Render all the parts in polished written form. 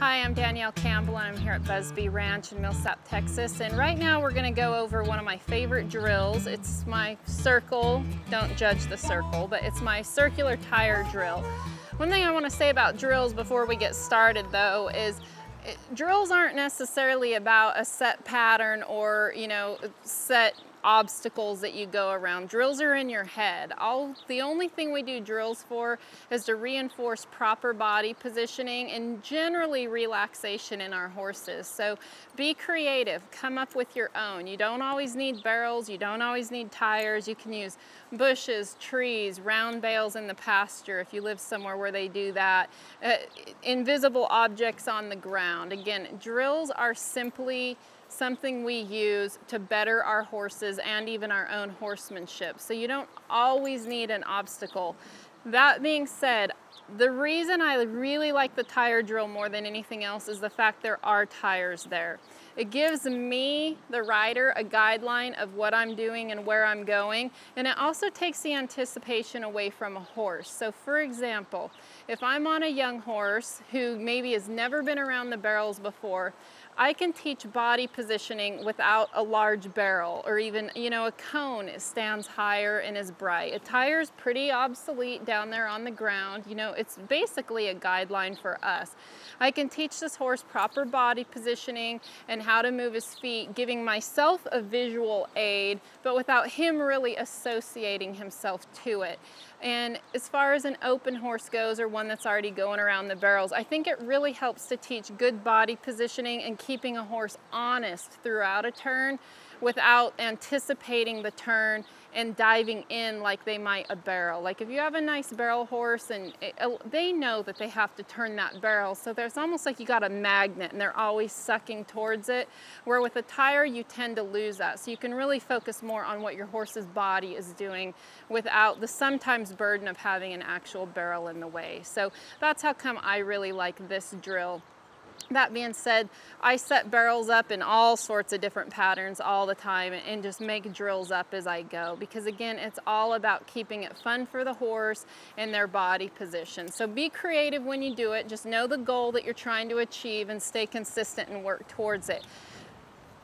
Hi, I'm Danyelle Campbell and I'm here at Busby Ranch in Millsap, Texas. And right now we're gonna go over one of my favorite drills. It's my circle, don't judge the circle, but it's my circular tire drill. One thing I wanna say about drills before we get started though is drills aren't necessarily about a set pattern or, set obstacles that you go around. Drills are in your head. The only thing we do drills for is to reinforce proper body positioning and generally relaxation in our horses. So be creative, come up with your own. You don't always need barrels, you don't always need tires. You can use bushes, trees, round bales in the pasture if you live somewhere where they do that. Invisible objects on the ground. Again, drills are simply something we use to better our horses and even our own horsemanship. So you don't always need an obstacle. That being said, the reason I really like the tire drill more than anything else is the fact there are tires there. It gives me, the rider, a guideline of what I'm doing and where I'm going, and it also takes the anticipation away from a horse. So for example, if I'm on a young horse who maybe has never been around the barrels before, I can teach body positioning without a large barrel or even, a cone stands higher and is bright. A tire is pretty obsolete down there on the ground. It's basically a guideline for us. I can teach this horse proper body positioning and how to move his feet, giving myself a visual aid, but without him really associating himself to it. And as far as an open horse goes, or one that's already going around the barrels, I think it really helps to teach good body positioning and keeping a horse honest throughout a turn without anticipating the turn and diving in like they might a barrel. Like if you have a nice barrel horse and they know that they have to turn that barrel, so there's almost like you got a magnet and they're always sucking towards it, where with a tire you tend to lose that. So you can really focus more on what your horse's body is doing without the sometimes burden of having an actual barrel in the way. So that's how come I really like this drill. That being said, I set barrels up in all sorts of different patterns all the time and just make drills up as I go, because again, it's all about keeping it fun for the horse and their body position. So be creative when you do it. Just know the goal that you're trying to achieve and stay consistent and work towards it.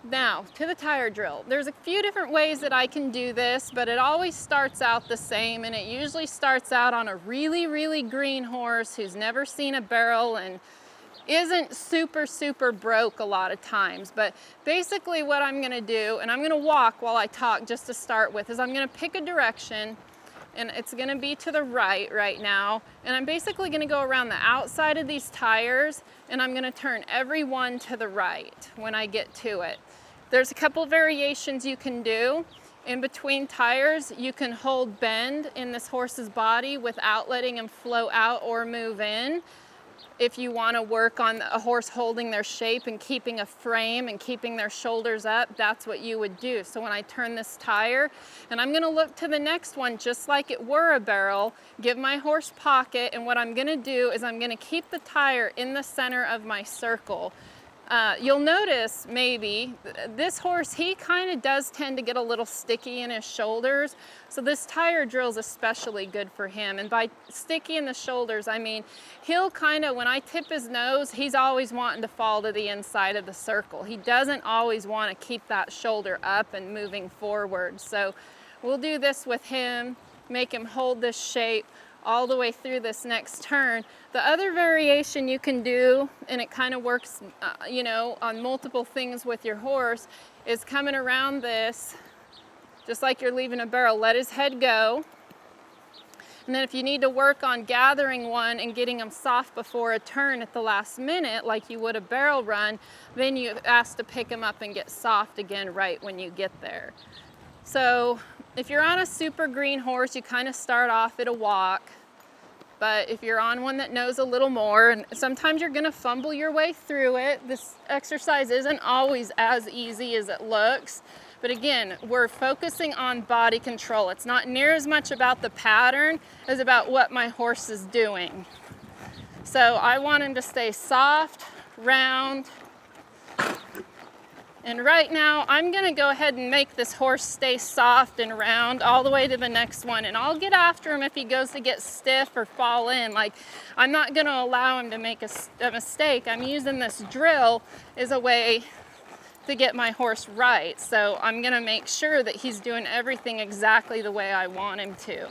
Now, to the tire drill. There's a few different ways that I can do this, but it always starts out the same, and it usually starts out on a really, really green horse who's never seen a barrel and isn't super broke a lot of times. But basically what I'm gonna do, and I'm gonna walk while I talk just to start with, is I'm gonna pick a direction, and it's gonna be to the right now, and I'm basically gonna go around the outside of these tires, and I'm gonna turn every one to the right when I get to it. There's a couple variations you can do. In between tires, you can hold bend in this horse's body without letting him flow out or move in. If you want to work on a horse holding their shape and keeping a frame and keeping their shoulders up, that's what you would do. So when I turn this tire, and I'm going to look to the next one just like it were a barrel, give my horse pocket, and what I'm going to do is I'm going to keep the tire in the center of my circle. You'll notice maybe this horse, he kind of does tend to get a little sticky in his shoulders. So this tire drill is especially good for him. And by sticky in the shoulders, I mean, he'll kind of, when I tip his nose, he's always wanting to fall to the inside of the circle. He doesn't always want to keep that shoulder up and moving forward. So we'll do this with him, make him hold this shape all the way through this next turn. The other variation you can do, and it kind of works, on multiple things with your horse, is coming around this, just like you're leaving a barrel. Let his head go. And then if you need to work on gathering one and getting him soft before a turn at the last minute, like you would a barrel run, then you ask to pick him up and get soft again right when you get there. So if you're on a super green horse, you kind of start off at a walk. But if you're on one that knows a little more, and sometimes you're gonna fumble your way through it, this exercise isn't always as easy as it looks. But again, we're focusing on body control. It's not near as much about the pattern as about what my horse is doing. So I want him to stay soft, round, And right now, I'm gonna go ahead and make this horse stay soft and round all the way to the next one. And I'll get after him if he goes to get stiff or fall in. Like, I'm not gonna allow him to make a mistake. I'm using this drill as a way to get my horse right. So I'm gonna make sure that he's doing everything exactly the way I want him to.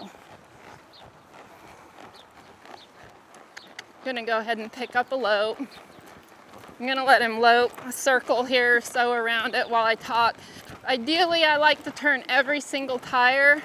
I'm gonna go ahead and pick up a lope. I'm gonna let him lope a circle here or so around it while I talk. Ideally, I like to turn every single tire,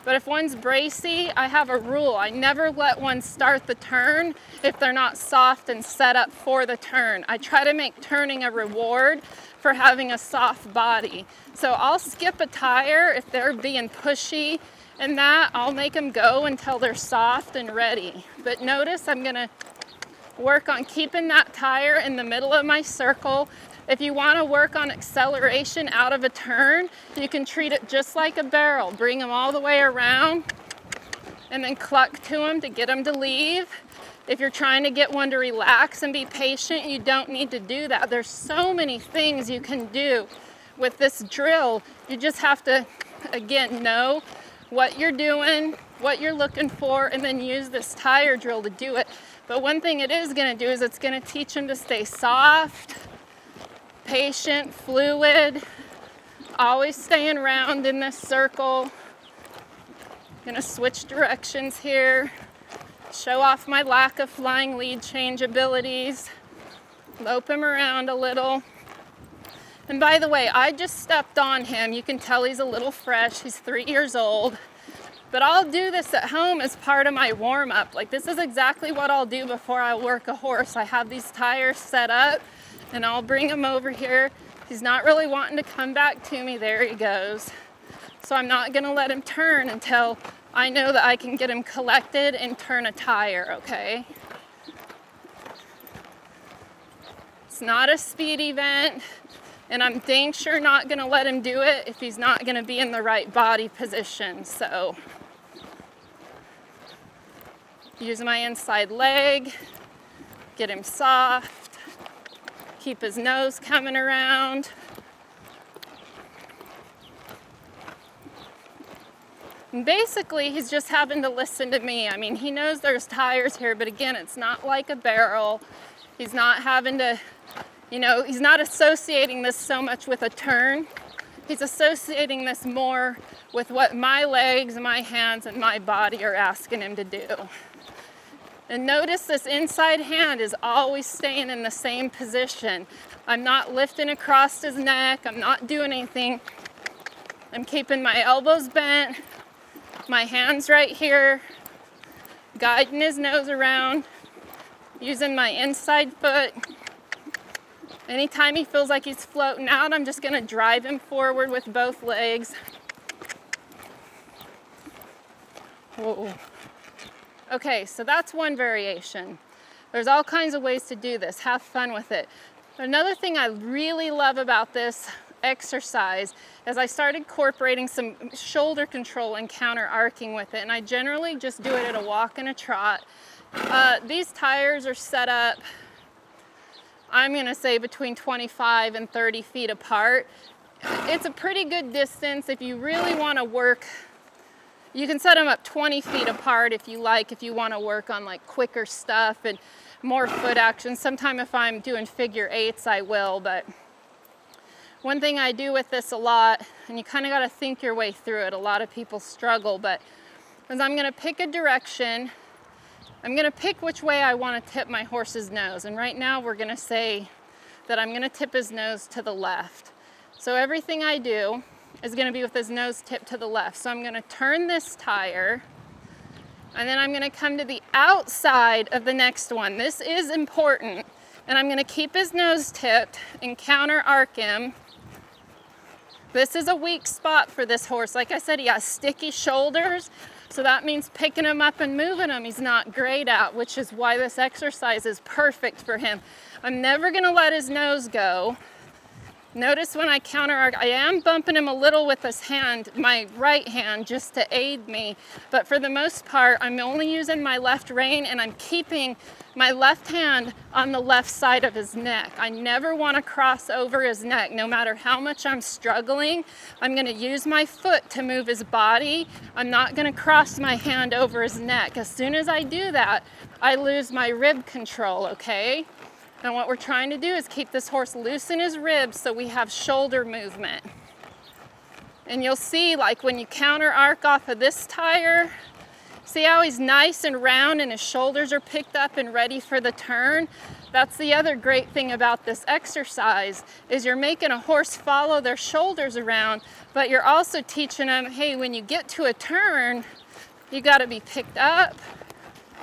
but if one's bracy, I have a rule. I never let one start the turn if they're not soft and set up for the turn. I try to make turning a reward for having a soft body. So I'll skip a tire if they're being pushy and that. I'll make them go until they're soft and ready. But notice I'm gonna work on keeping that tire in the middle of my circle. If you want to work on acceleration out of a turn, you can treat it just like a barrel. Bring them all the way around and then cluck to them to get them to leave. If you're trying to get one to relax and be patient, you don't need to do that. There's so many things you can do with this drill. You just have to, again, know what you're doing, what you're looking for, and then use this tire drill to do it. But one thing it is gonna do is it's gonna teach them to stay soft, patient, fluid, always staying round in this circle. Gonna switch directions here, show off my lack of flying lead change abilities, lope him around a little. And by the way, I just stepped on him. You can tell he's a little fresh, he's 3 years old. But I'll do this at home as part of my warm-up. Like, this is exactly what I'll do before I work a horse. I have these tires set up and I'll bring him over here. He's not really wanting to come back to me. There he goes. So I'm not gonna let him turn until I know that I can get him collected and turn a tire, okay? It's not a speed event, and I'm dang sure not gonna let him do it if he's not gonna be in the right body position. So use my inside leg, get him soft, keep his nose coming around. And basically, he's just having to listen to me. I mean, he knows there's tires here, but again, it's not like a barrel. He's not having to, he's not associating this so much with a turn. He's associating this more with what my legs, my hands, and my body are asking him to do. And notice this inside hand is always staying in the same position. I'm not lifting across his neck. I'm not doing anything. I'm keeping my elbows bent, my hands right here, guiding his nose around, using my inside foot. Anytime he feels like he's floating out, I'm just gonna drive him forward with both legs. Whoa. Okay, so that's one variation. There's all kinds of ways to do this. Have fun with it. Another thing I really love about this exercise is I started incorporating some shoulder control and counter arcing with it, and I generally just do it at a walk and a trot. These tires are set up, I'm gonna say between 25 and 30 feet apart. It's a pretty good distance if you really wanna work. You can set them up 20 feet apart if you like, if you want to work on like quicker stuff and more foot action. Sometime if I'm doing figure eights, I will, but one thing I do with this a lot, and you kind of got to think your way through it, a lot of people struggle, but is I'm going to pick a direction, I'm going to pick which way I want to tip my horse's nose, and right now we're going to say that I'm going to tip his nose to the left. So everything I do is going to be with his nose tipped to the left. So I'm going to turn this tire, and then I'm going to come to the outside of the next one. This is important, and I'm going to keep his nose tipped and counter arc him. This is a weak spot for this horse. Like I said, he has sticky shoulders, so that means picking him up and moving him he's not great at, which is why this exercise is perfect for him. I'm never going to let his nose go Notice when I counter arc, I am bumping him a little with this hand, my right hand, just to aid me. But for the most part, I'm only using my left rein and I'm keeping my left hand on the left side of his neck. I never want to cross over his neck. No matter how much I'm struggling, I'm going to use my foot to move his body. I'm not going to cross my hand over his neck. As soon as I do that, I lose my rib control, okay? And what we're trying to do is keep this horse loose in his ribs so we have shoulder movement. And you'll see, like when you counter arc off of this tire, see how he's nice and round and his shoulders are picked up and ready for the turn? That's the other great thing about this exercise, is you're making a horse follow their shoulders around, but you're also teaching them, hey, when you get to a turn, you gotta be picked up,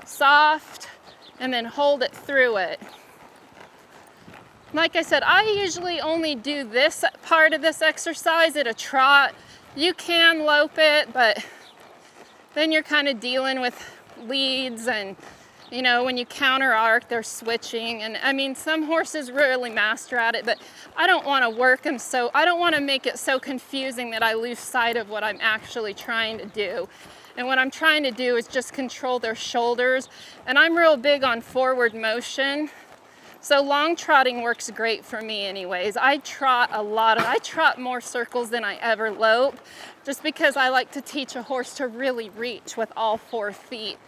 soft, and then hold it through it. Like I said, I usually only do this part of this exercise at a trot. You can lope it, but then you're kind of dealing with leads and, you know, when you counter arc, they're switching. And I mean, some horses really master at it, but I don't want to work them so, I don't want to make it so confusing that I lose sight of what I'm actually trying to do. And what I'm trying to do is just control their shoulders. And I'm real big on forward motion. So long trotting works great for me anyways. I trot I trot more circles than I ever lope, just because I like to teach a horse to really reach with all 4 feet.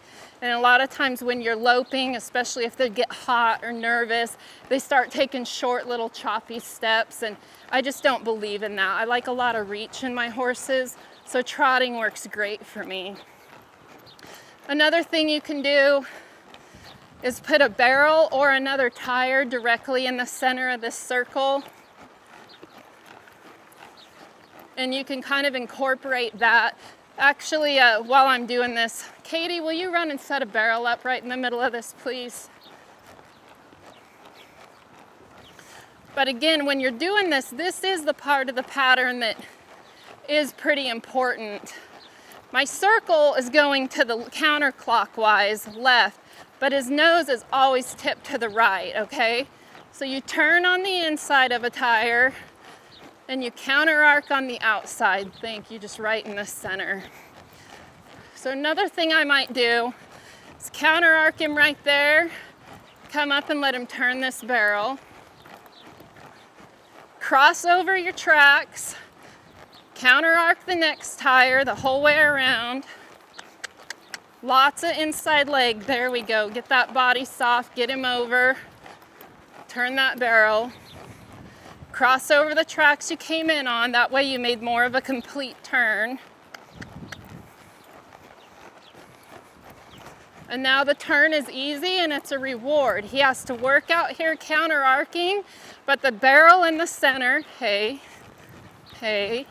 And a lot of times when you're loping, especially if they get hot or nervous, they start taking short little choppy steps, and I just don't believe in that. I like a lot of reach in my horses, so trotting works great for me. Another thing you can do is put a barrel or another tire directly in the center of this circle. And you can kind of incorporate that. Actually, while I'm doing this, Katie, will you run and set a barrel up right in the middle of this, please? But again, when you're doing this, this is the part of the pattern that is pretty important. My circle is going to the counterclockwise left, but his nose is always tipped to the right, okay? So you turn on the inside of a tire and you counter arc on the outside. Thank you, just right in the center. So another thing I might do is counter arc him right there, come up and let him turn this barrel. Cross over your tracks, counter arc the next tire the whole way around. Lots of inside leg, there we go. Get that body soft, get him over, turn that barrel. Cross over the tracks you came in on, that way you made more of a complete turn. And now the turn is easy and it's a reward. He has to work out here counter arcing, but the barrel in the center, hey, hey.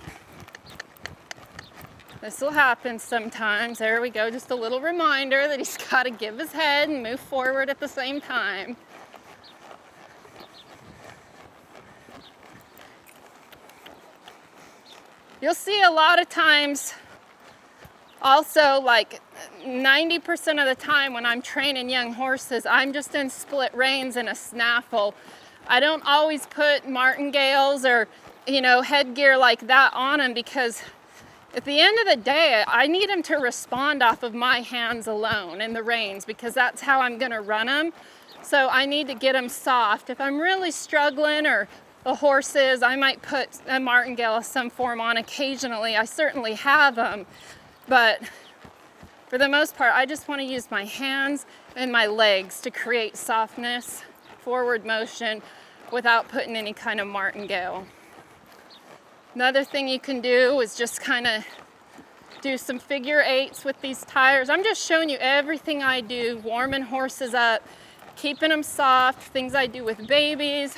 This will happen sometimes. There we go, just a little reminder that he's got to give his head and move forward at the same time. You'll see a lot of times, also like 90% of the time when I'm training young horses, I'm just in split reins and a snaffle. I don't always put martingales or, you know, headgear like that on them, because at the end of the day, I need him to respond off of my hands alone and the reins, because that's how I'm going to run him. So I need to get him soft. If I'm really struggling, or the horse is, I might put a martingale of some form on occasionally. I certainly have them, but for the most part, I just want to use my hands and my legs to create softness, forward motion, without putting any kind of martingale. Another thing you can do is just kind of do some figure eights with these tires. I'm just showing you everything I do, warming horses up, keeping them soft, things I do with babies,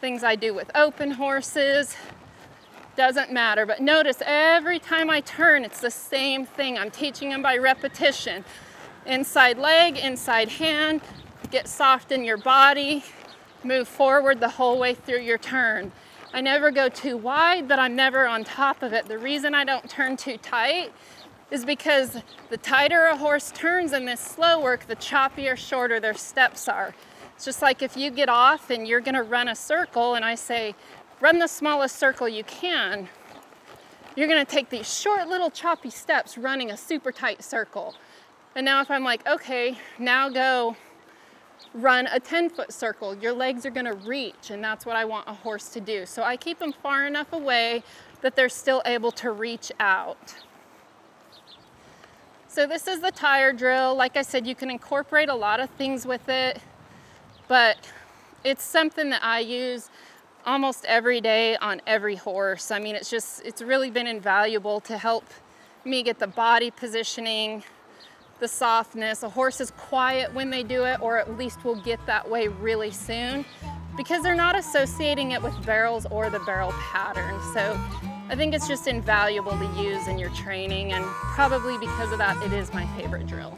things I do with open horses, doesn't matter. But notice every time I turn, it's the same thing. I'm teaching them by repetition. Inside leg, inside hand, get soft in your body, move forward the whole way through your turn. I never go too wide, but I'm never on top of it. The reason I don't turn too tight is because the tighter a horse turns in this slow work, the choppier, shorter their steps are. It's just like if you get off and you're gonna run a circle and I say run the smallest circle you can, you're gonna take these short little choppy steps running a super tight circle. And now if I'm like, okay, now go run a 10-foot circle, your legs are gonna reach, and that's what I want a horse to do. So I keep them far enough away that they're still able to reach out. So this is the tire drill. Like I said, you can incorporate a lot of things with it, but it's something that I use almost every day on every horse. I mean, it's really been invaluable to help me get the body positioning, the softness. A horse is quiet when they do it, or at least will get that way really soon, because they're not associating it with barrels or the barrel pattern. So I think it's just invaluable to use in your training, and probably because of that, it is my favorite drill.